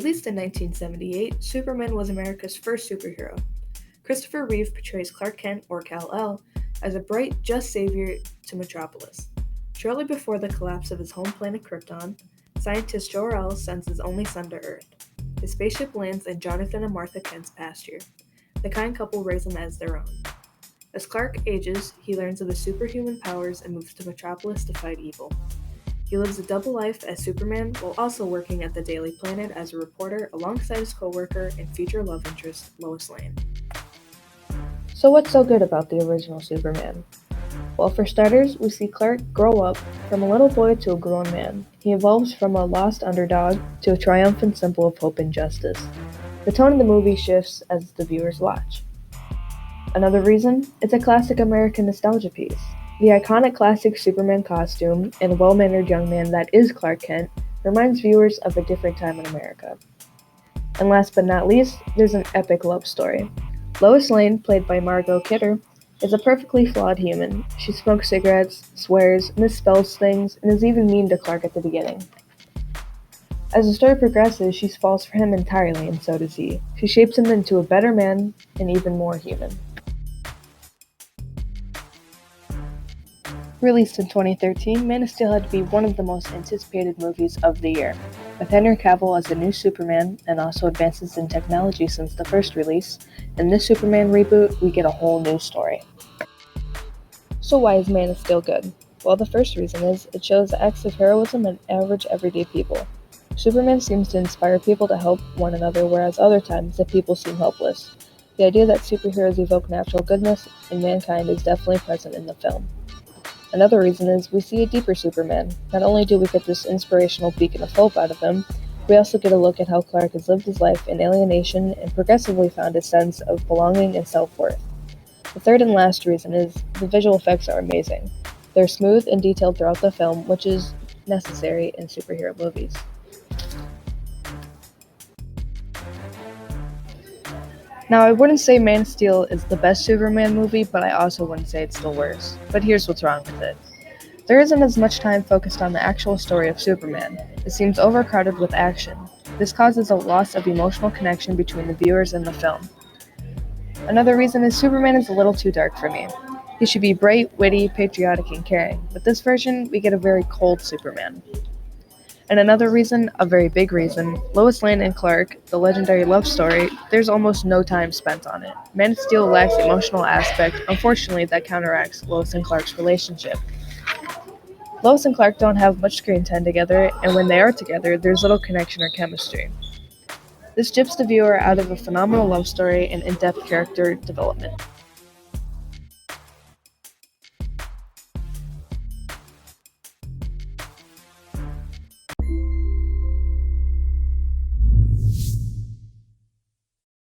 Released in 1978, Superman was America's first superhero. Christopher Reeve portrays Clark Kent, or Kal-El, as a bright, just savior to Metropolis. Shortly before the collapse of his home planet Krypton, scientist Jor-El sends his only son to Earth. His spaceship lands in Jonathan and Martha Kent's pasture. The kind couple raise him as their own. As Clark ages, he learns of his superhuman powers and moves to Metropolis to fight evil. He lives a double life as Superman while also working at the Daily Planet as a reporter alongside his co-worker and future love interest, Lois Lane. So what's so good about the original Superman? Well, for starters, we see Clark grow up from a little boy to a grown man. He evolves from a lost underdog to a triumphant symbol of hope and justice. The tone of the movie shifts as the viewers watch. Another reason? It's a classic American nostalgia piece. The iconic classic Superman costume and well-mannered young man that is Clark Kent reminds viewers of a different time in America. And last but not least, there's an epic love story. Lois Lane, played by Margot Kidder, is a perfectly flawed human. She smokes cigarettes, swears, misspells things, and is even mean to Clark at the beginning. As the story progresses, she falls for him entirely, and so does he. She shapes him into a better man and even more human. Released in 2013, Man of Steel had to be one of the most anticipated movies of the year. With Henry Cavill as the new Superman, and also advances in technology since the first release, in this Superman reboot, we get a whole new story. So why is Man of Steel good? Well, the first reason is it shows the acts of heroism in average everyday people. Superman seems to inspire people to help one another, whereas other times the people seem helpless. The idea that superheroes evoke natural goodness in mankind is definitely present in the film. Another reason is we see a deeper Superman. Not only do we get this inspirational beacon of hope out of him, we also get a look at how Clark has lived his life in alienation and progressively found a sense of belonging and self-worth. The third and last reason is the visual effects are amazing. They're smooth and detailed throughout the film, which is necessary in superhero movies. Now, I wouldn't say Man of Steel is the best Superman movie, but I also wouldn't say it's the worst. But here's what's wrong with it. There isn't as much time focused on the actual story of Superman. It seems overcrowded with action. This causes a loss of emotional connection between the viewers and the film. Another reason is Superman is a little too dark for me. He should be bright, witty, patriotic, and caring. With this version, we get a very cold Superman. And another reason, a very big reason, Lois Lane and Clark, the legendary love story, there's almost no time spent on it. Man of Steel lacks the emotional aspect, unfortunately that counteracts Lois and Clark's relationship. Lois and Clark don't have much screen time together, and when they are together, there's little connection or chemistry. This gyps the viewer out of a phenomenal love story and in-depth character development.